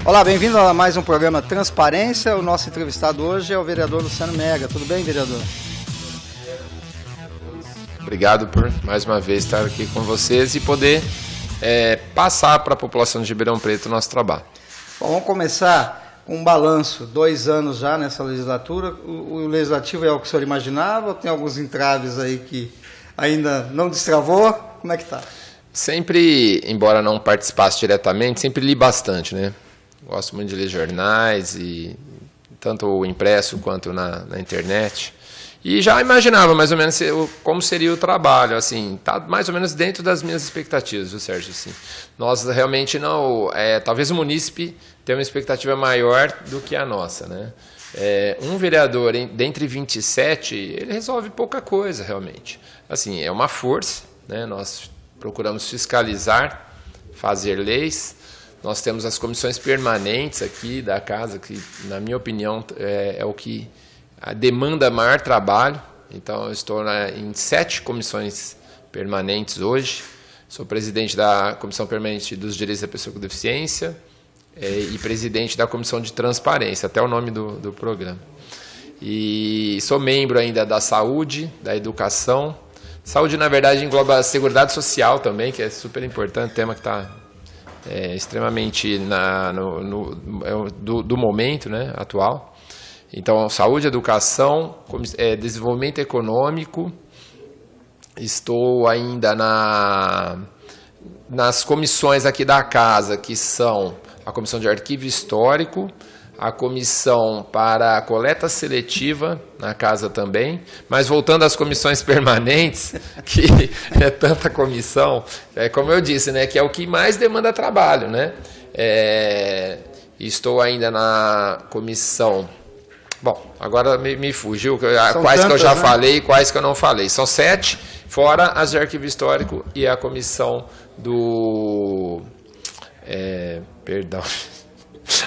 Olá, bem-vindo a mais um programa Transparência. O nosso entrevistado hoje é o vereador Luciano Mega. Tudo bem, vereador? Obrigado por mais uma vez estar aqui com vocês e poder passar para a população de Ribeirão Preto o nosso trabalho. Bom, vamos começar com um balanço. 2 anos já nessa legislatura. O legislativo é o que o senhor imaginava? Ou tem alguns entraves aí que ainda não destravou? Como é que está? Sempre, embora não participasse diretamente, sempre li bastante, né? Gosto muito de ler jornais, e tanto o impresso quanto na internet. E já imaginava mais ou menos como seria o trabalho, assim, tá mais ou menos dentro das minhas expectativas, viu, Sérgio? Assim, nós realmente não... talvez o munícipe tenha uma expectativa maior do que a nossa, né? Um vereador, dentre 27, ele resolve pouca coisa, realmente. Assim, é uma força, né? Nós procuramos fiscalizar, fazer leis. Nós temos as comissões permanentes aqui da casa, que, na minha opinião, é o que demanda maior trabalho. Então, eu estou em 7 comissões permanentes hoje. Sou presidente da Comissão Permanente dos Direitos da Pessoa com Deficiência e presidente da Comissão de Transparência, até o nome do programa. E sou membro ainda da Saúde, da Educação. Saúde, na verdade, engloba a Seguridade Social também, que é super importante, tema que está extremamente do momento, né, atual. Então, saúde, educação, desenvolvimento econômico. Estou ainda nas comissões aqui da casa, que são a Comissão de Arquivo Histórico, a Comissão para a Coleta Seletiva na casa também, mas voltando às comissões permanentes, que é tanta comissão, como eu disse, né, que é o que mais demanda trabalho, né? Estou ainda na comissão... Bom, agora me fugiu, quais que eu já falei e quais que eu não falei. São 7, fora as de Arquivo Histórico e a comissão do...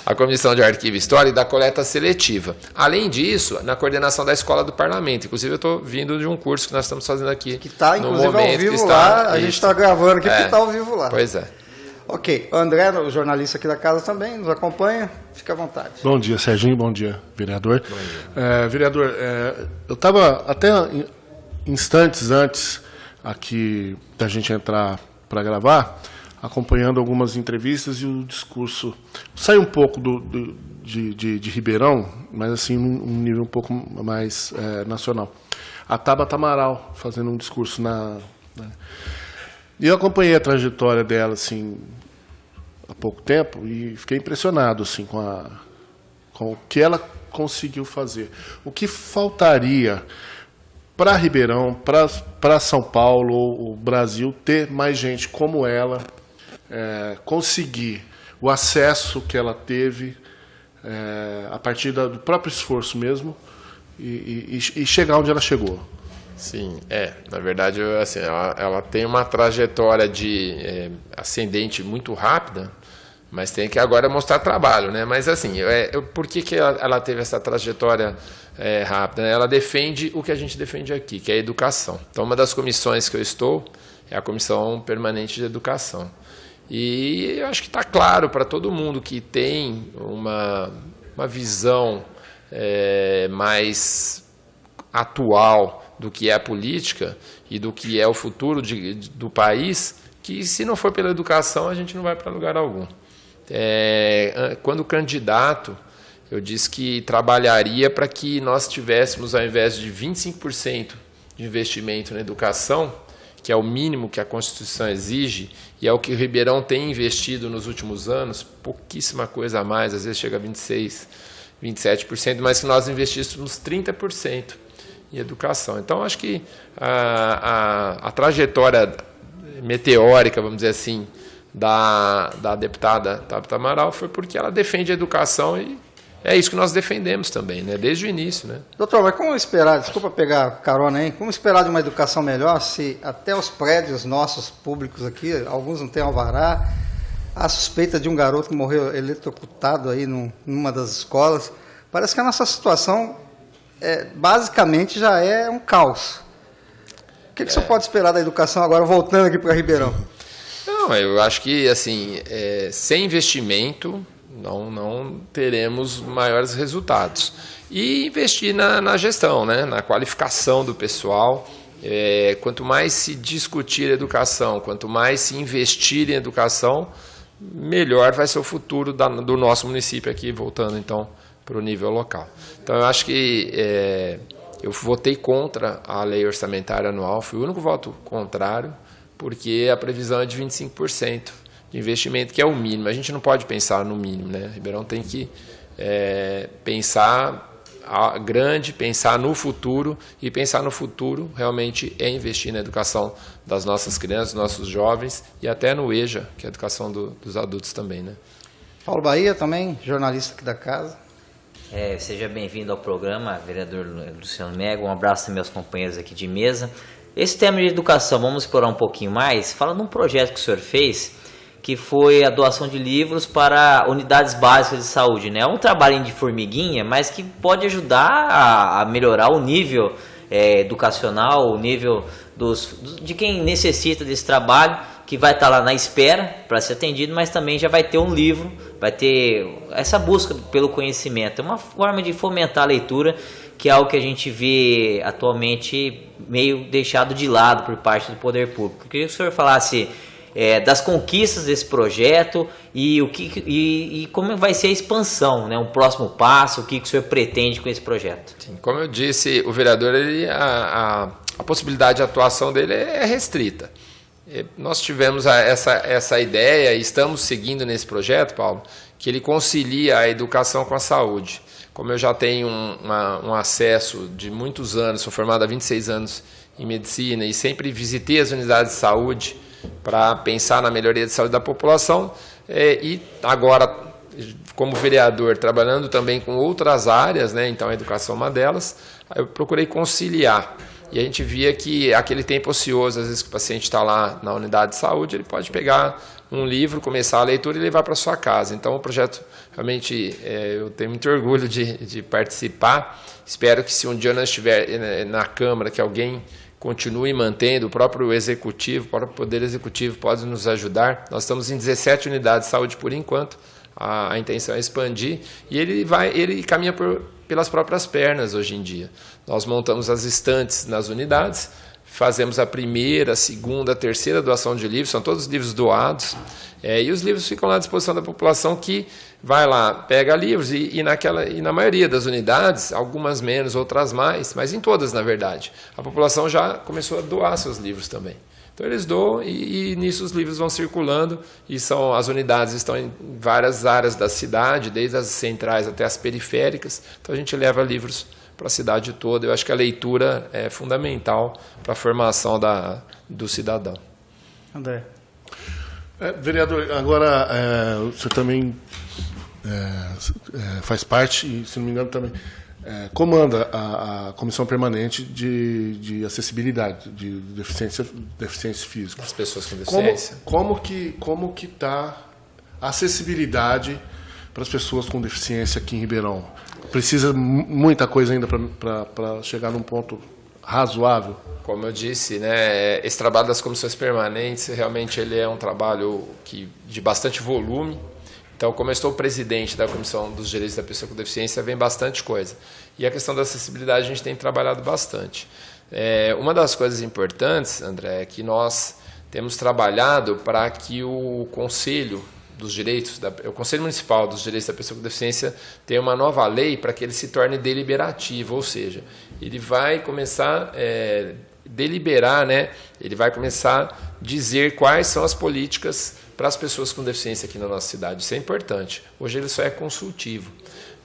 a Comissão de Arquivo Histórico e da Coleta Seletiva. Além disso, na coordenação da Escola do Parlamento. Inclusive, eu estou vindo de um curso que nós estamos fazendo aqui. Que está, inclusive, no momento, ao vivo lá. A gente está gravando aqui porque está ao vivo lá. Pois é. Ok. O André, o jornalista aqui da casa também, nos acompanha. Fica à vontade. Bom dia, Serginho. Bom dia, vereador. Bom dia. Vereador, eu estava até instantes antes aqui da gente entrar para gravar, acompanhando algumas entrevistas e o discurso. Sai um pouco de Ribeirão, mas assim, num nível um pouco mais nacional. A Tabata Amaral fazendo um discurso E eu acompanhei a trajetória dela assim, há pouco tempo e fiquei impressionado assim, com o que ela conseguiu fazer. O que faltaria para Ribeirão, para São Paulo, ou o Brasil, ter mais gente como ela, conseguir o acesso que ela teve a partir do próprio esforço mesmo e chegar onde ela chegou. Sim, na verdade, assim, ela tem uma trajetória de ascendente muito rápida, mas tem que agora mostrar trabalho, né? Mas assim, por que ela teve essa trajetória rápida? Ela defende o que a gente defende aqui, que é a educação. Então, uma das comissões que eu estou é a Comissão Permanente de Educação. E eu acho que está claro para todo mundo que tem uma visão mais atual do que é a política e do que é o futuro do país, que se não for pela educação, a gente não vai para lugar algum. Quando candidato, eu disse que trabalharia para que nós tivéssemos, ao invés de 25% de investimento na educação, que é o mínimo que a Constituição exige, e é o que o Ribeirão tem investido nos últimos anos, pouquíssima coisa a mais, às vezes chega a 26%, 27%, mas que nós investíssemos 30% em educação. Então, acho que a trajetória meteórica, vamos dizer assim, da deputada Tabata Amaral foi porque ela defende a educação e é isso que nós defendemos também, né? Desde o início, né? Doutor, mas como esperar, desculpa pegar carona aí, como esperar de uma educação melhor se até os prédios nossos públicos aqui, alguns não têm alvará, a suspeita de um garoto que morreu eletrocutado aí numa das escolas, parece que a nossa situação basicamente já é um caos. O que o senhor pode esperar da educação agora, voltando aqui para Ribeirão? Não, eu acho que assim, sem investimento não teremos maiores resultados. E investir na gestão, né? Na qualificação do pessoal. Quanto mais se discutir educação, quanto mais se investir em educação, melhor vai ser o futuro do nosso município aqui, voltando então para o nível local. Então eu acho que eu votei contra a lei orçamentária anual, fui o único voto contrário, porque a previsão é de 25% de investimento, que é o mínimo. A gente não pode pensar no mínimo, né? Ribeirão tem que pensar grande, pensar no futuro, e pensar no futuro realmente é investir na educação das nossas crianças, dos nossos jovens, e até no EJA, que é a educação dos adultos também, né? Paulo Bahia também, jornalista aqui da casa. Seja bem-vindo ao programa, vereador Luciano Mego. Um abraço também aos companheiros aqui de mesa. Esse tema de educação, vamos explorar um pouquinho mais, falando de um projeto que o senhor fez, que foi a doação de livros para unidades básicas de saúde, né? É um trabalhinho de formiguinha, mas que pode ajudar a melhorar o nível educacional, o nível de quem necessita desse trabalho, que vai estar lá na espera para ser atendido, mas também já vai ter um livro, vai ter essa busca pelo conhecimento. É uma forma de fomentar a leitura, que é algo que a gente vê atualmente meio deixado de lado por parte do poder público. Eu queria que o senhor falasse das conquistas desse projeto e como vai ser a expansão, né? Um próximo passo, o que o senhor pretende com esse projeto. Sim, como eu disse, o vereador, a possibilidade de atuação dele é restrita. Nós tivemos essa ideia e estamos seguindo nesse projeto, Paulo, que ele concilia a educação com a saúde. Como eu já tenho um acesso de muitos anos, sou formado há 26 anos em medicina e sempre visitei as unidades de saúde para pensar na melhoria de saúde da população, e agora, como vereador, trabalhando também com outras áreas, né, então a educação é uma delas, eu procurei conciliar. E a gente via que aquele tempo ocioso, às vezes que o paciente está lá na unidade de saúde, ele pode pegar um livro, começar a leitura e levar para sua casa. Então o projeto, realmente, eu tenho muito orgulho de participar. Espero que, se um dia nós estiver na Câmara, que alguém continue mantendo, o próprio Executivo, o próprio Poder Executivo pode nos ajudar. Nós estamos em 17 unidades de saúde por enquanto, a intenção é expandir, e ele caminha pelas próprias pernas hoje em dia. Nós montamos as estantes nas unidades, fazemos a primeira, a segunda, a terceira doação de livros, são todos livros doados, e os livros ficam lá à disposição da população, que vai lá, pega livros, e na maioria das unidades, algumas menos, outras mais, mas em todas, na verdade, a população já começou a doar seus livros também. Então eles doam e nisso os livros vão circulando, e as unidades estão em várias áreas da cidade, desde as centrais até as periféricas, então a gente leva livros para a cidade toda. Eu acho que a leitura é fundamental para a formação do cidadão. André. Vereador, agora o senhor também faz parte, e se não me engano também comanda a Comissão Permanente de Acessibilidade, de deficiência física. As pessoas com deficiência. Como que está a acessibilidade para as pessoas com deficiência aqui em Ribeirão? Precisa muita coisa ainda para chegar num ponto razoável? Como eu disse, né, esse trabalho das comissões permanentes, realmente ele é um trabalho de bastante volume. Então, como eu estou presidente da Comissão dos Direitos da Pessoa com Deficiência, vem bastante coisa. E a questão da acessibilidade a gente tem trabalhado bastante. Uma das coisas importantes, André, é que nós temos trabalhado para que o Conselho o Conselho Municipal dos Direitos da Pessoa com Deficiência tenha uma nova lei para que ele se torne deliberativo, ou seja, ele vai começar a deliberar, né? Ele vai começar a dizer quais são as políticas para as pessoas com deficiência aqui na nossa cidade. Isso é importante. Hoje ele só é consultivo.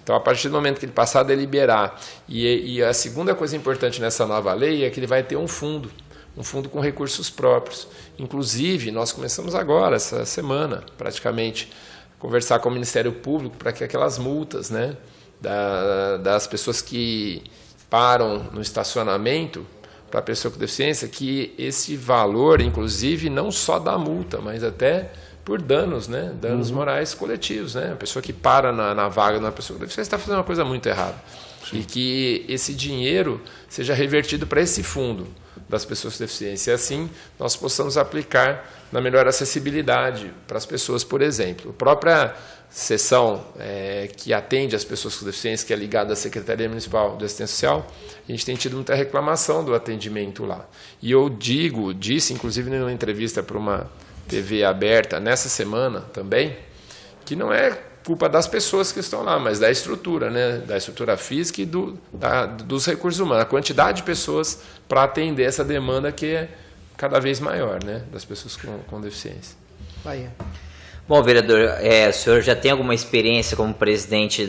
Então, a partir do momento que ele passar a deliberar, e a segunda coisa importante nessa nova lei é que ele vai ter um fundo com recursos próprios. Inclusive, nós começamos agora, essa semana, praticamente, a conversar com o Ministério Público para que aquelas multas, né, das pessoas que param no estacionamento para a pessoa com deficiência, que esse valor, inclusive, não só da multa, mas até por danos, né, danos morais coletivos, né, a pessoa que para na vaga de uma pessoa com deficiência está fazendo uma coisa muito errada. Sim. E que esse dinheiro seja revertido para esse fundo das pessoas com deficiência, e assim nós possamos aplicar na melhor acessibilidade para as pessoas, por exemplo. A própria seção que atende as pessoas com deficiência, que é ligada à Secretaria Municipal de Assistência Social, a gente tem tido muita reclamação do atendimento lá. E eu disse, inclusive numa entrevista para uma TV aberta nessa semana também, que não é culpa das pessoas que estão lá, mas da estrutura, né? Da estrutura física e dos recursos humanos, a quantidade de pessoas para atender essa demanda que é cada vez maior, né? Das pessoas com deficiência. Bahia. Bom, vereador, o senhor já tem alguma experiência como presidente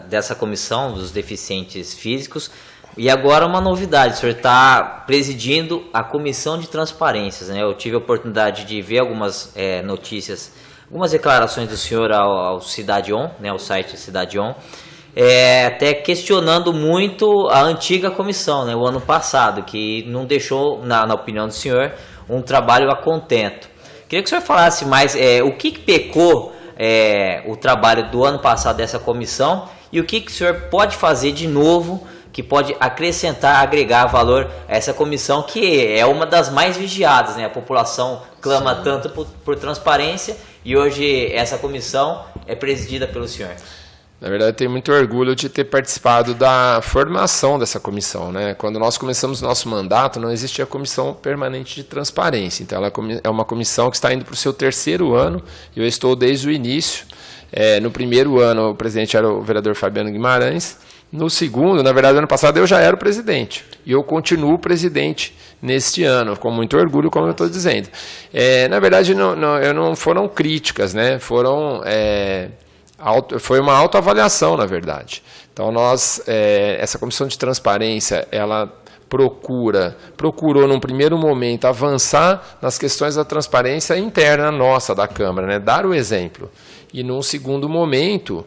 dessa comissão dos deficientes físicos, e agora uma novidade, o senhor está presidindo a comissão de transparências, né? Eu tive a oportunidade de ver algumas notícias, algumas declarações do senhor ao Cidade On, né, ao site Cidade On, até questionando muito a antiga comissão, né, o ano passado, que não deixou, na opinião do senhor, um trabalho a contento. Queria que o senhor falasse mais o que pecou o trabalho do ano passado dessa comissão e o que o senhor pode fazer de novo que pode acrescentar, agregar valor a essa comissão, que é uma das mais vigiadas, né? A população clama Sim. tanto por transparência, e hoje essa comissão é presidida pelo senhor. Na verdade, eu tenho muito orgulho de ter participado da formação dessa comissão, né? Quando nós começamos nosso mandato, não existia a Comissão Permanente de Transparência. Então, ela é uma comissão que está indo para o seu 3º ano, e eu estou desde o início. No primeiro ano, o presidente era o vereador Fabiano Guimarães. No segundo, na verdade, ano passado, eu já era o presidente. E eu continuo presidente neste ano, com muito orgulho, como eu estou dizendo. Na verdade, não foram críticas, né? Foi uma autoavaliação, na verdade. Então, essa comissão de transparência, ela procurou, num primeiro momento, avançar nas questões da transparência interna nossa, da Câmara, né? Dar o exemplo. E, num segundo momento,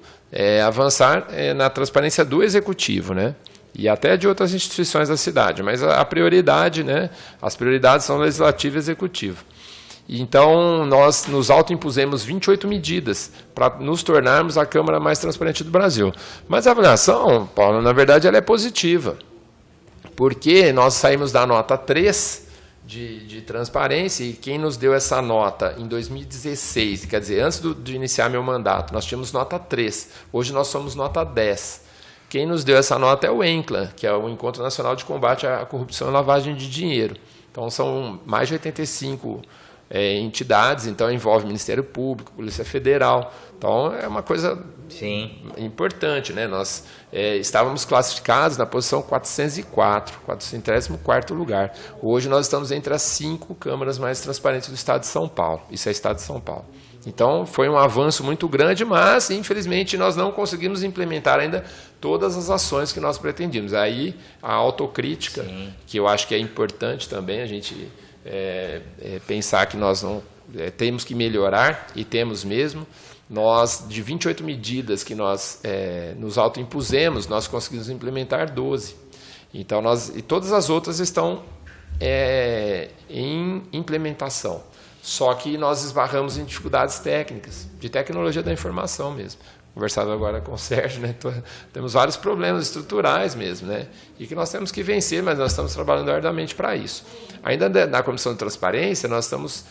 avançar na transparência do Executivo, né? E até de outras instituições da cidade. Mas a prioridade, né? As prioridades são Legislativo e Executivo. Então, nós nos autoimpusemos 28 medidas para nos tornarmos a Câmara mais transparente do Brasil. Mas a avaliação, Paulo, na verdade, ela é positiva. Porque nós saímos da nota 3 de transparência, e quem nos deu essa nota em 2016, quer dizer, antes de iniciar meu mandato, nós tínhamos nota 3. Hoje nós somos nota 10. Quem nos deu essa nota é o ENCLA, que é o Encontro Nacional de Combate à Corrupção e Lavagem de Dinheiro. Então, são mais de 85 entidades, então envolve Ministério Público, Polícia Federal. Então é uma coisa Sim. importante, né? Nós estávamos classificados na posição 404º lugar. Hoje nós estamos entre as 5 câmaras mais transparentes do Estado de São Paulo. Isso é Estado de São Paulo. Então foi um avanço muito grande, mas infelizmente nós não conseguimos implementar ainda todas as ações que nós pretendíamos. Aí a autocrítica, Sim. que eu acho que é importante também a gente pensar que nós não temos que melhorar, e temos mesmo. Nós, de 28 medidas que nós nos autoimpusemos, nós conseguimos implementar 12. Então, e todas as outras estão em implementação. Só que nós esbarramos em dificuldades técnicas, de tecnologia da informação mesmo. Conversava agora com o Sérgio, né? Temos vários problemas estruturais mesmo, né? E que nós temos que vencer, mas nós estamos trabalhando arduamente para isso. Ainda na Comissão de Transparência, nós estamos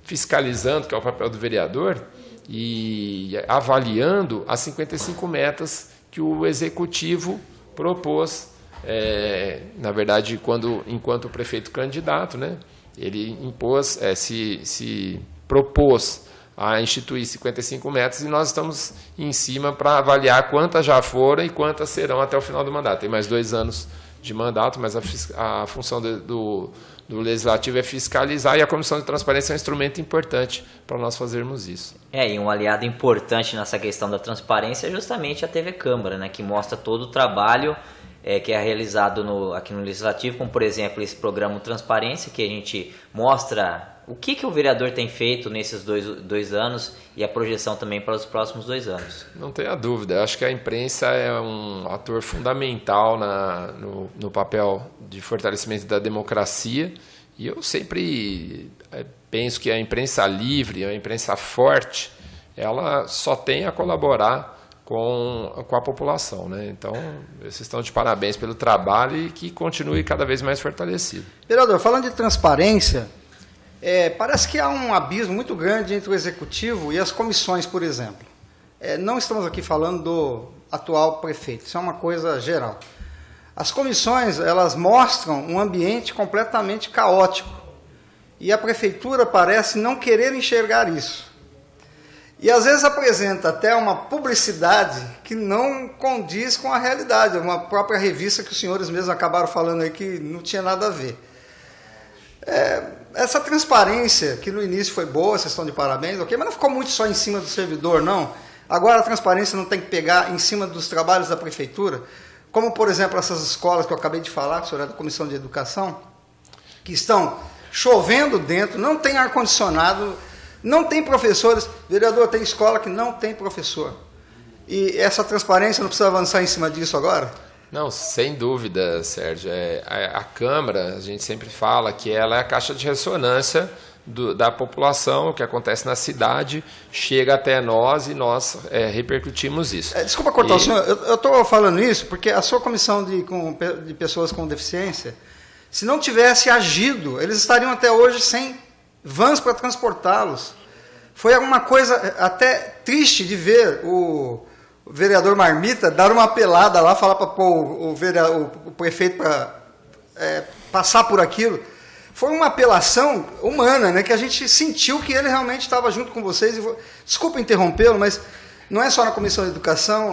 fiscalizando, que é o papel do vereador, e avaliando as 55 metas que o Executivo propôs, na verdade, enquanto o prefeito candidato, né? Ele impôs, se propôs a instituir 55 metas, e nós estamos em cima para avaliar quantas já foram e quantas serão até o final do mandato. Tem mais 2 anos de mandato, mas a função do Legislativo é fiscalizar, e a Comissão de Transparência é um instrumento importante para nós fazermos isso. E um aliado importante nessa questão da transparência é justamente a TV Câmara, né, que mostra todo o trabalho que é realizado aqui no Legislativo, como, por exemplo, esse programa Transparência, que a gente mostra o que o vereador tem feito nesses dois anos, e a projeção também para os próximos 2 anos. Não tenha dúvida. Eu acho que a imprensa é um ator fundamental no papel de fortalecimento da democracia, e eu sempre penso que a imprensa livre, a imprensa forte, ela só tem a colaborar com a população, né? Então, vocês estão de parabéns pelo trabalho, e que continue cada vez mais fortalecido. Vereador, falando de transparência, Parece que há um abismo muito grande entre o executivo e as comissões, por exemplo. Não estamos aqui falando do atual prefeito, isso é uma coisa geral. As comissões, elas mostram um ambiente completamente caótico e a prefeitura parece não querer enxergar isso. E às vezes apresenta até uma publicidade que não condiz com a realidade, uma própria revista que os senhores mesmos acabaram falando aí que não tinha nada a ver. Essa transparência, que no início foi boa, vocês estão de parabéns, ok, mas não ficou muito só em cima do servidor, não. Agora a transparência não tem que pegar em cima dos trabalhos da prefeitura, como, por exemplo, essas escolas que eu acabei de falar, que o senhor é da Comissão de Educação, que estão chovendo dentro, não tem ar-condicionado, não tem professores. Vereador, tem escola que não tem professor. E essa transparência não precisa avançar em cima disso agora? Não, sem dúvida, Sérgio. A Câmara, a gente sempre fala que ela é a caixa de ressonância da população, o que acontece na cidade, chega até nós e nós repercutimos isso. Desculpa cortar o senhor, eu estou falando isso porque a sua comissão de pessoas com deficiência, se não tivesse agido, eles estariam até hoje sem vans para transportá-los. Foi alguma coisa até triste de ver o vereador Marmita dar uma apelada lá, falar para o prefeito para passar por aquilo. Foi uma apelação humana, né, que a gente sentiu que ele realmente estava junto com vocês. Desculpa interrompê-lo, mas não é só na Comissão de Educação,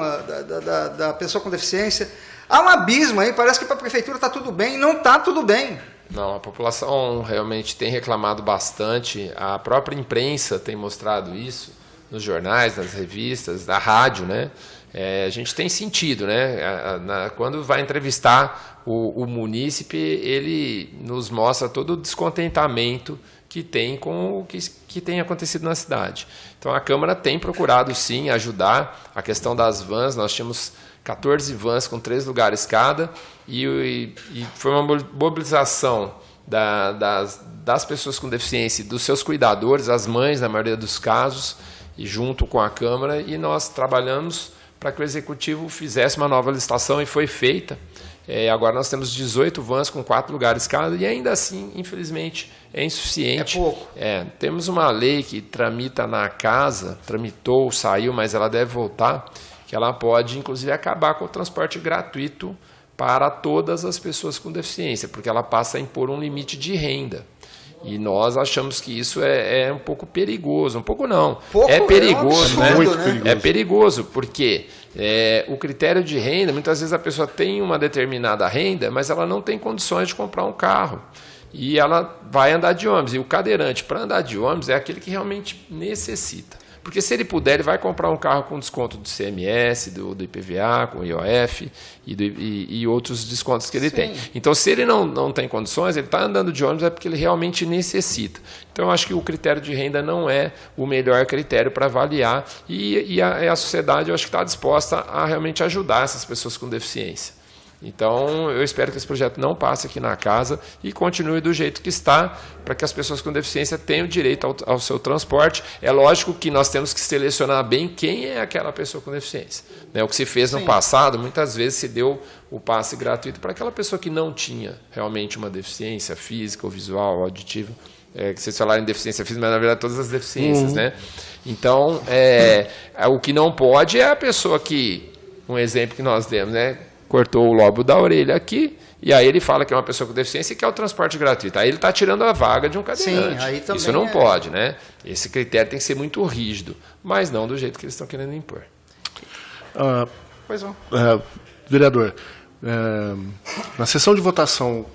da pessoa com deficiência. Há um abismo aí, parece que para a prefeitura está tudo bem, e não está tudo bem. Não, a população realmente tem reclamado bastante, a própria imprensa tem mostrado isso, nos jornais, nas revistas, na rádio, né? A gente tem sentido, né? Quando vai entrevistar o munícipe, ele nos mostra todo o descontentamento que tem com o que tem acontecido na cidade. Então a Câmara tem procurado sim ajudar a questão das vans. Nós tínhamos 14 vans com 3 lugares cada e foi uma mobilização das pessoas com deficiência, dos seus cuidadores, as mães na maioria dos casos, e junto com a Câmara, e nós trabalhamos para que o Executivo fizesse uma nova licitação, e foi feita. Agora nós temos 18 vans com 4 lugares cada, e ainda assim, infelizmente, é insuficiente. É pouco. Temos uma lei que tramita na casa, tramitou, saiu, mas ela deve voltar, que ela pode, inclusive, acabar com o transporte gratuito para todas as pessoas com deficiência, porque ela passa a impor um limite de renda. E nós achamos que isso é um pouco perigoso. Um pouco não. É perigoso, é um absurdo, né? Muito perigoso. É perigoso, porque o critério de renda, muitas vezes a pessoa tem uma determinada renda, mas ela não tem condições de comprar um carro. E ela vai andar de ônibus. E o cadeirante, para andar de ônibus, é aquele que realmente necessita. Porque se ele puder, ele vai comprar um carro com desconto do CMS, do IPVA, com IOF e outros descontos que ele tem. Então, se ele não tem condições, ele está andando de ônibus é porque ele realmente necessita. Então, eu acho que o critério de renda não é o melhor critério para avaliar e a sociedade, eu acho que está disposta a realmente ajudar essas pessoas com deficiência. Então, eu espero que esse projeto não passe aqui na casa e continue do jeito que está, para que as pessoas com deficiência tenham direito ao seu transporte. É lógico que nós temos que selecionar bem quem é aquela pessoa com deficiência. O que se fez no passado, muitas vezes se deu o passe gratuito para aquela pessoa que não tinha realmente uma deficiência física, ou visual, ou auditiva. Que vocês falaram em deficiência física, mas na verdade todas as deficiências, né? Então, o que não pode é a pessoa que, um exemplo que nós demos, né? Cortou o lobo da orelha aqui, e aí ele fala que é uma pessoa com deficiência e quer o transporte gratuito. Aí ele está tirando a vaga de um cadeirante. Sim, aí também isso não pode, né? Esse critério tem que ser muito rígido, mas não do jeito que eles estão querendo impor. Pois não. Vereador, na sessão de votação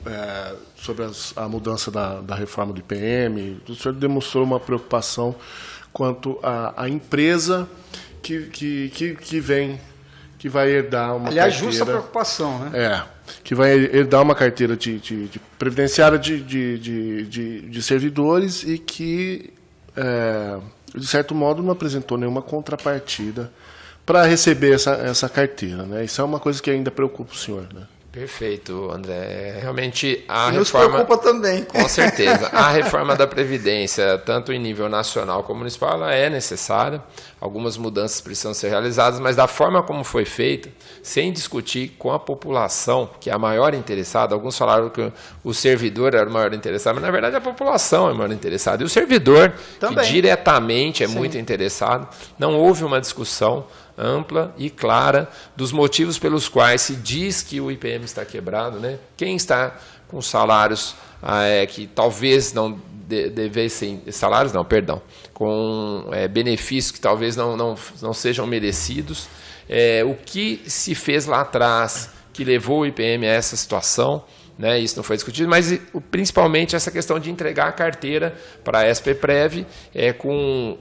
sobre a mudança da reforma do IPM, o senhor demonstrou uma preocupação quanto à empresa que vai herdar uma Aliás, carteira... justa preocupação, né? Que vai herdar uma carteira de previdenciária de servidores e que, de certo modo, não apresentou nenhuma contrapartida para receber essa carteira, né? Isso é uma coisa que ainda preocupa o senhor, né? Perfeito, André. Realmente a E nos reforma... preocupa também. Com certeza. A reforma da Previdência, tanto em nível nacional como municipal, ela é necessária. Algumas mudanças precisam ser realizadas, mas da forma como foi feita, sem discutir com a população, que é a maior interessada. Alguns falaram que o servidor era o maior interessado, mas na verdade a população é o maior interessado. E o servidor, também, que diretamente é muito interessado, não houve uma discussão ampla e clara dos motivos pelos quais se diz que o IPM está quebrado, né? Quem está com salários que talvez não devessem, salários não, perdão, com benefícios que talvez não sejam merecidos, o que se fez lá atrás que levou o IPM a essa situação, né? Isso não foi discutido, mas principalmente essa questão de entregar a carteira para a SPPrev com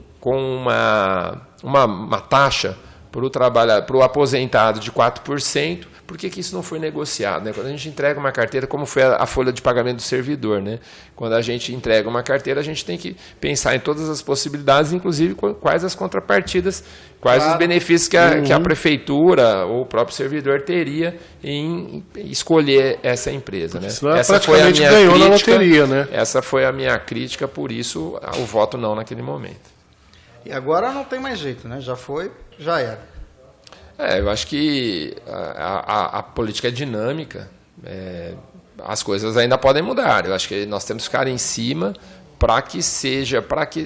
uma taxa para o aposentado de 4%, por que isso não foi negociado? Né? Quando a gente entrega uma carteira, como foi a folha de pagamento do servidor, né? Quando a gente entrega uma carteira, a gente tem que pensar em todas as possibilidades, inclusive quais as contrapartidas, quais os benefícios que a prefeitura ou o próprio servidor teria em escolher essa empresa. Né? Essa foi a minha ganhou crítica, na loteria, né? Essa foi a minha crítica, por isso o voto não naquele momento. E agora não tem mais jeito, né? Já foi, já era. Eu acho que a política é dinâmica, as coisas ainda podem mudar. Eu acho que nós temos que ficar em cima para que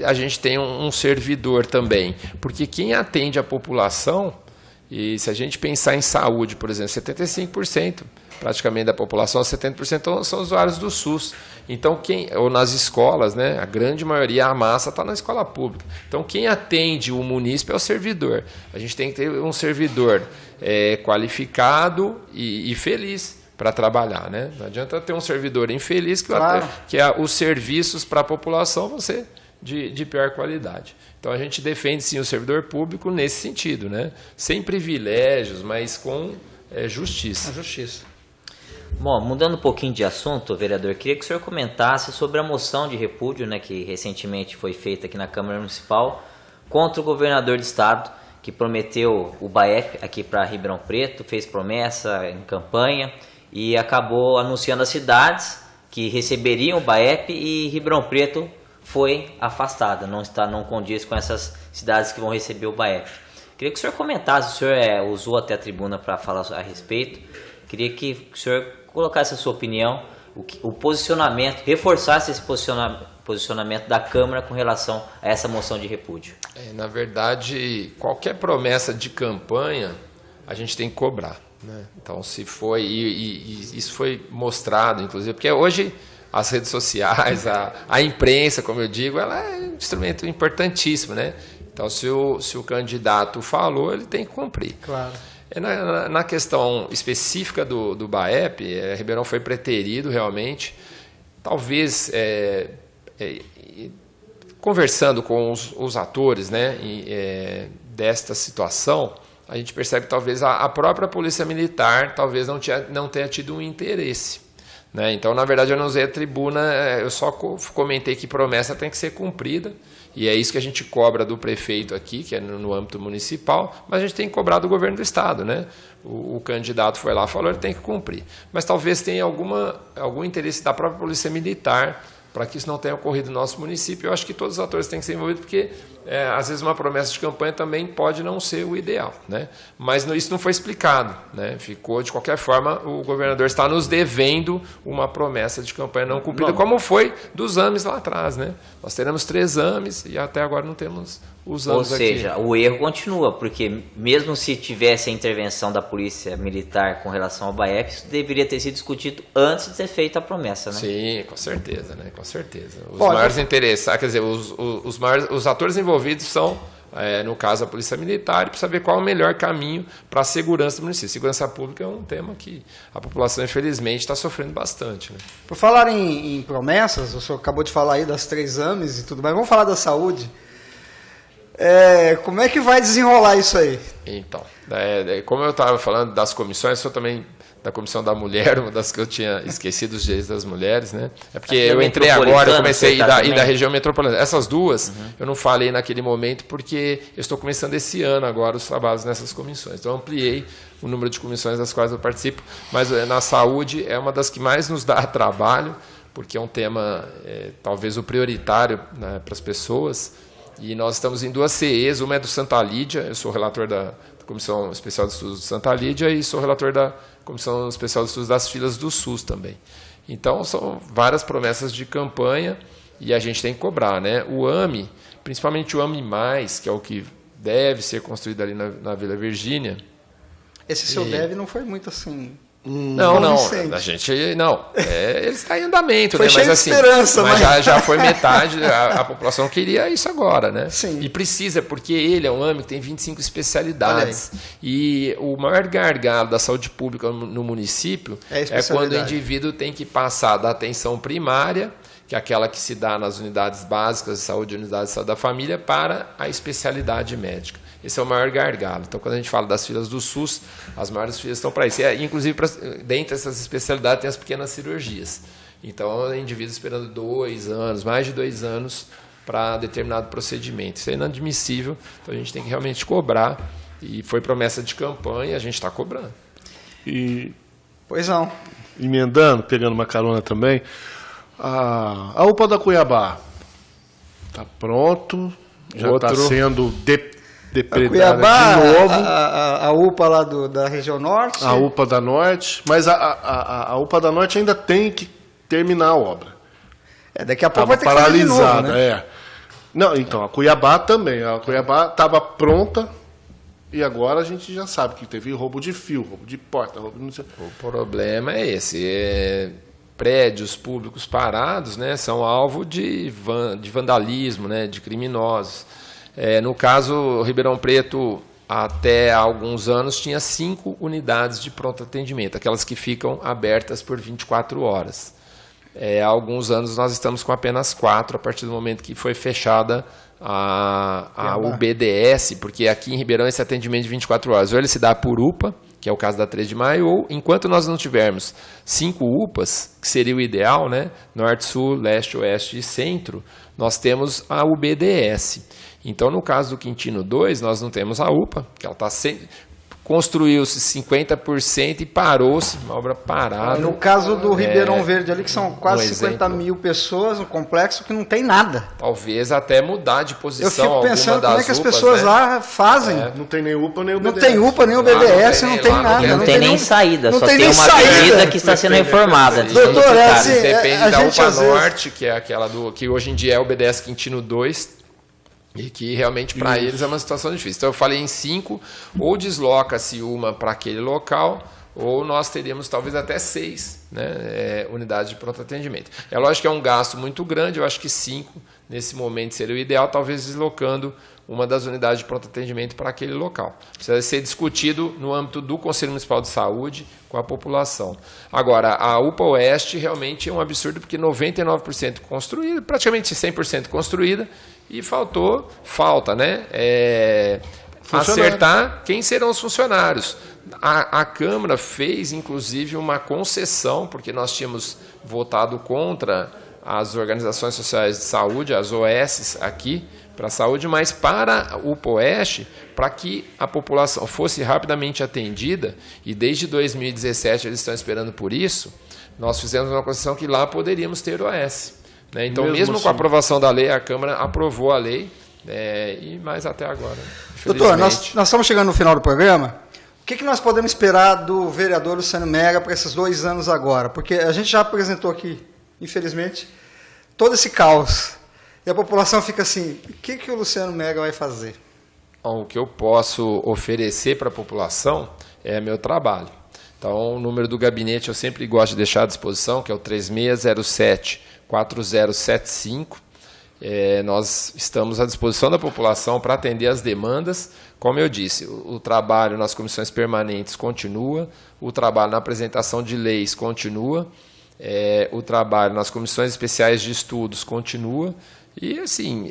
a gente tenha um servidor também. Porque quem atende a população, e se a gente pensar em saúde, por exemplo, 75% praticamente da população, 70% são usuários do SUS. Então, ou nas escolas, né, a grande maioria, a massa está na escola pública. Então, quem atende o munícipe é o servidor. A gente tem que ter um servidor qualificado e feliz para trabalhar. Né? Não adianta ter um servidor infeliz que os serviços para a população vão ser de pior qualidade. Então, a gente defende, sim, o servidor público nesse sentido, né? Sem privilégios, mas com justiça. A justiça. Bom, mudando um pouquinho de assunto, vereador, queria que o senhor comentasse sobre a moção de repúdio, né, que recentemente foi feita aqui na Câmara Municipal contra o governador do estado, que prometeu o BAEP aqui para Ribeirão Preto, fez promessa em campanha e acabou anunciando as cidades que receberiam o BAEP e Ribeirão Preto foi afastada, não condiz com essas cidades que vão receber o BAEP. Queria que o senhor comentasse, o senhor usou até a tribuna para falar a respeito, queria que o senhor colocasse a sua opinião, o posicionamento, reforçasse esse posicionamento da Câmara com relação a essa moção de repúdio. Na verdade, qualquer promessa de campanha, a gente tem que cobrar. Né? Então, se foi, e isso foi mostrado, inclusive, porque hoje as redes sociais, a imprensa, como eu digo, ela é um instrumento importantíssimo. Né? Então, se o candidato falou, ele tem que cumprir. Claro. Na questão específica do BAEP, Ribeirão foi preterido realmente. Talvez, conversando com os atores, né, desta situação, a gente percebe que talvez a própria Polícia Militar talvez não tenha tido um interesse. Né? Então, na verdade, eu não usei a tribuna, eu só comentei que promessa tem que ser cumprida. E é isso que a gente cobra do prefeito aqui, que é no âmbito municipal, mas a gente tem que cobrar do governo do estado, né? O candidato foi lá e falou, ele tem que cumprir. Mas talvez tenha algum interesse da própria Polícia Militar para que isso não tenha ocorrido no nosso município. Eu acho que todos os atores têm que ser envolvidos, porque às vezes uma promessa de campanha também pode não ser o ideal. Né? Mas isso não foi explicado. Né? Ficou, de qualquer forma, o governador está nos devendo uma promessa de campanha não cumprida, como foi dos AMES lá atrás. Né? Nós teremos 3 AMES e até agora não temos os AMES aqui. Ou seja, o erro continua, porque mesmo se tivesse a intervenção da Polícia Militar com relação ao BAEP, isso deveria ter sido discutido antes de ter feito a promessa. Né? Sim, com certeza. Né? Com certeza. Os maiores interessados, quer dizer, os atores envolvidos são, no caso, a Polícia Militar, e precisa ver qual é o melhor caminho para a segurança do município. Segurança pública é um tema que a população, infelizmente, está sofrendo bastante. Né? Por falar em promessas, o senhor acabou de falar aí das 3 AMES e tudo mais, vamos falar da saúde. Como é que vai desenrolar isso aí? Então, como eu estava falando das comissões, sou também da Comissão da Mulher, uma das que eu tinha esquecido, os direitos das mulheres, né? É porque eu entrei agora, eu comecei e da região metropolitana. Essas duas eu não falei naquele momento porque eu estou começando esse ano agora os trabalhos nessas comissões. Então eu ampliei o número de comissões das quais eu participo, mas na saúde é uma das que mais nos dá trabalho, porque é um tema talvez o prioritário, né, para as pessoas. E nós estamos em 2 CEs, uma é do Santa Lídia, eu sou relator da Comissão Especial de Estudos do Santa Lídia e sou relator da Comissão Especial de Estudos das filas do SUS também. Então, são várias promessas de campanha e a gente tem que cobrar, né? O AME, principalmente o AME+, que é o que deve ser construído ali na Vila Virgínia. Esse seu deve não foi muito assim... Não, a gente não. Ele está em andamento, foi né? Cheio Mas assim, de esperança, mas já foi metade, a população queria isso agora, né? Sim. E precisa, porque ele é um AME que tem 25 especialidades. E o maior gargalo da saúde pública no município é quando o indivíduo tem que passar da atenção primária, que é aquela que se dá nas unidades básicas de saúde, unidades de saúde da família, para a especialidade médica. Esse é o maior gargalo. Então, quando a gente fala das filas do SUS, as maiores filas estão para isso. E, inclusive, dentre essas especialidades, tem as pequenas cirurgias. Então, indivíduos esperando 2 anos, mais de 2 anos, para determinado procedimento. Isso é inadmissível. Então, a gente tem que realmente cobrar. E foi promessa de campanha, a gente está cobrando. Pois não. Emendando, pegando uma carona também, a UPA da Cuiabá está pronto, já está sendo depredada Cuiabá, de novo. A UPA lá da região norte. A UPA da Norte, mas a UPA da Norte ainda tem que terminar a obra. Daqui a pouco vai ter que fazer de novo, né? Não, então, a Cuiabá também. A Cuiabá estava pronta e agora a gente já sabe que teve roubo de fio, roubo de porta, roubo de não sei... O problema é esse. Prédios públicos parados, né, são alvo de vandalismo, né, de criminosos. No caso, Ribeirão Preto, até há alguns anos, tinha 5 unidades de pronto atendimento, aquelas que ficam abertas por 24 horas. Há alguns anos nós estamos com apenas 4, a partir do momento que foi fechada a UBDS, porque aqui em Ribeirão esse atendimento de 24 horas, ou ele se dá por UPA, que é o caso da 3 de maio, ou enquanto nós não tivermos 5 UPAs, que seria o ideal, né, norte, sul, leste, oeste e centro, nós temos a UBDS. Então, no caso do Quintino 2, nós não temos a UPA, que ela está construiu-se 50% e parou-se, uma obra parada. No caso do Ribeirão Verde ali, que são quase 50 mil pessoas, um complexo que não tem nada. Talvez até mudar de posição. Eu fico pensando como é que as UPAs, pessoas, né, lá fazem. Não tem nem UPA nem o BDS. Não tem UPA nem o BDS, não tem nada. Não tem nem saída, não só tem tem nem uma saída. avenida que está sendo reformada. Doutor, depende da gente, UPA Norte, que é aquela que hoje em dia é o BDS Quintino 2, e que realmente para eles é uma situação difícil. Então eu falei em 5, ou desloca-se uma para aquele local, ou nós teríamos talvez até 6, né, unidades de pronto atendimento. É lógico que é um gasto muito grande, eu acho que 5 nesse momento seria o ideal, talvez deslocando uma das unidades de pronto atendimento para aquele local. Precisa ser discutido no âmbito do Conselho Municipal de Saúde com a população. Agora, a UPA Oeste realmente é um absurdo, porque 99% construída, praticamente 100% construída, e falta, né, acertar quem serão os funcionários. A Câmara fez, inclusive, uma concessão, porque nós tínhamos votado contra as organizações sociais de saúde, as OS aqui, para a saúde, mas para o UPA Oeste, para que a população fosse rapidamente atendida, e desde 2017 eles estão esperando por isso, nós fizemos uma concessão que lá poderíamos ter OS. Né? Então, mesmo com a aprovação da lei, a Câmara aprovou a lei, e mais até agora. Doutor, nós estamos chegando no final do programa. O que nós podemos esperar do vereador Luciano Mega para esses 2 anos agora? Porque a gente já apresentou aqui, infelizmente, todo esse caos. E a população fica assim, o que o Luciano Mega vai fazer? O que eu posso oferecer para a população é meu trabalho. Então, o número do gabinete eu sempre gosto de deixar à disposição, que é o 3607-4075. Nós estamos à disposição da população para atender as demandas. Como eu disse, o trabalho nas comissões permanentes continua, o trabalho na apresentação de leis continua, o trabalho nas comissões especiais de estudos continua, e assim,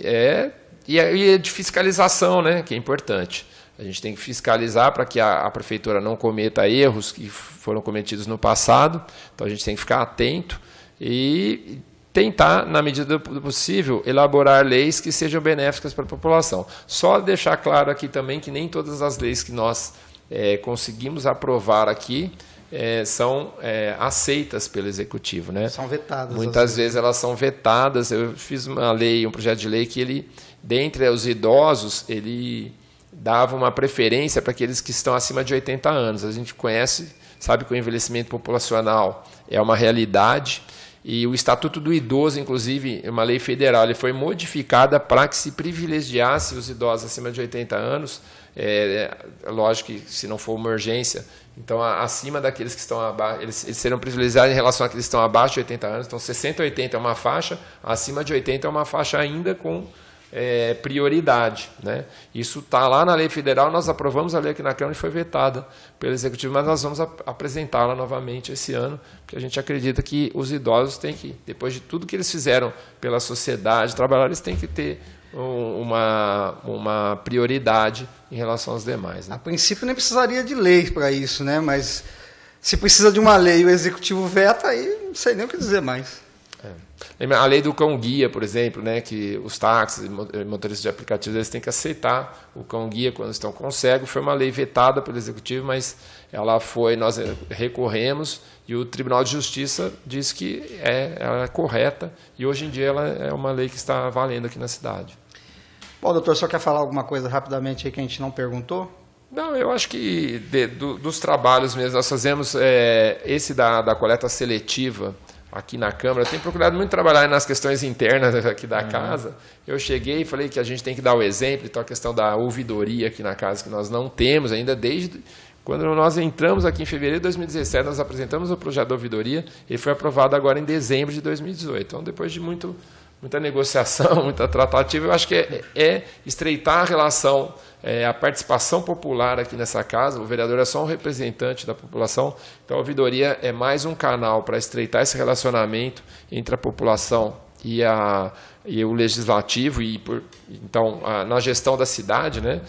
E de fiscalização, né, que é importante. A gente tem que fiscalizar para que a prefeitura não cometa erros que foram cometidos no passado. Então a gente tem que ficar atento e tentar, na medida do possível, elaborar leis que sejam benéficas para a população. Só deixar claro aqui também que nem todas as leis que nós conseguimos aprovar aqui são aceitas pelo Executivo, né? São vetadas. Muitas vezes elas são vetadas. Eu fiz um projeto de lei que ele, dentre os idosos, ele dava uma preferência para aqueles que estão acima de 80 anos. A gente conhece, sabe que o envelhecimento populacional é uma realidade e o Estatuto do Idoso, inclusive, uma lei federal, ele foi modificada para que se privilegiasse os idosos acima de 80 anos. Lógico que se não for uma urgência, então acima daqueles que estão abaixo, eles serão privilegiados em relação àqueles que estão abaixo de 80 anos. Então 60 a 80 é uma faixa, acima de 80 é uma faixa ainda com prioridade, né? Isso está lá na lei federal, nós aprovamos a lei aqui na Câmara e foi vetada pelo Executivo, mas nós vamos apresentá-la novamente esse ano, porque a gente acredita que os idosos têm que, depois de tudo que eles fizeram pela sociedade, trabalhar, eles têm que ter uma prioridade em relação aos demais, né? A princípio nem precisaria de lei para isso, né? Mas se precisa de uma lei e o Executivo veta, aí não sei nem o que dizer mais. A lei do cão-guia, por exemplo, né, que os táxis e motoristas de aplicativos eles têm que aceitar o cão-guia quando estão com cego. Foi uma lei vetada pelo Executivo, mas nós recorremos e o Tribunal de Justiça disse que ela é correta e hoje em dia ela é uma lei que está valendo aqui na cidade. Bom, doutor, só quer falar alguma coisa rapidamente aí que a gente não perguntou? Não, eu acho que dos trabalhos mesmo, nós fazemos esse da coleta seletiva aqui na Câmara. Eu tenho procurado muito trabalhar nas questões internas aqui da casa. Eu cheguei e falei que a gente tem que dar o exemplo, então a questão da ouvidoria aqui na casa, que nós não temos ainda desde quando nós entramos aqui em fevereiro de 2017, nós apresentamos o projeto da ouvidoria, ele foi aprovado agora em dezembro de 2018. Então, depois de muita negociação, muita tratativa, eu acho que é estreitar a relação, a participação popular aqui nessa casa. O vereador é só um representante da população, então a ouvidoria é mais um canal para estreitar esse relacionamento entre a população e o legislativo, então, na gestão da cidade, né?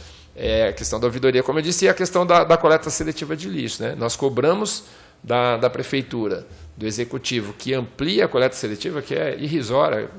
A questão da ouvidoria, como eu disse, e a questão da coleta seletiva de lixo, né? Nós cobramos da prefeitura, do executivo, que amplia a coleta seletiva, que é irrisória,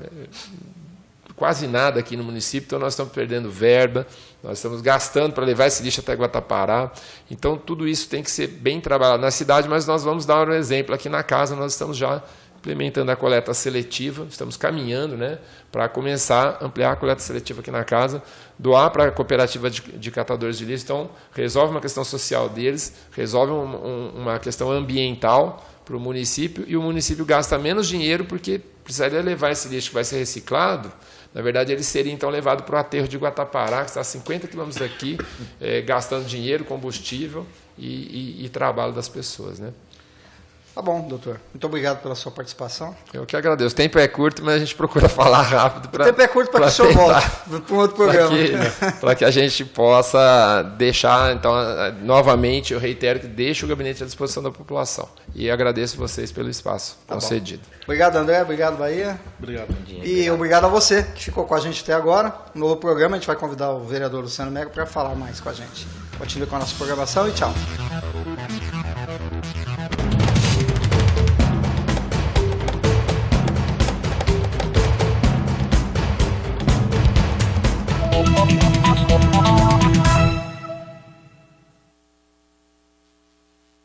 quase nada aqui no município, então nós estamos perdendo verba, nós estamos gastando para levar esse lixo até Guatapará. Então tudo isso tem que ser bem trabalhado na cidade, mas nós vamos dar um exemplo aqui na casa. Nós estamos já implementando a coleta seletiva, estamos caminhando, né, para começar a ampliar a coleta seletiva aqui na casa, doar para a cooperativa de catadores de lixo. Então resolve uma questão social deles, resolve uma questão ambiental para o município, e o município gasta menos dinheiro porque precisaria levar esse lixo que vai ser reciclado. Na verdade, ele seria então levado para o aterro de Guatapará, que está a 50 quilômetros daqui, gastando dinheiro, combustível e trabalho das pessoas, né? Tá bom, doutor. Muito obrigado pela sua participação. Eu que agradeço. O tempo é curto, mas a gente procura falar rápido. O tempo é curto para que o senhor volte para um outro programa. Para que a gente possa deixar, então, novamente, eu reitero que deixe o gabinete à disposição da população. E agradeço vocês pelo espaço concedido. Obrigado, André. Obrigado, Bahia. Obrigado. E obrigado a você que ficou com a gente até agora. No novo programa, a gente vai convidar o vereador Luciano Mego para falar mais com a gente. Continue com a nossa programação e tchau.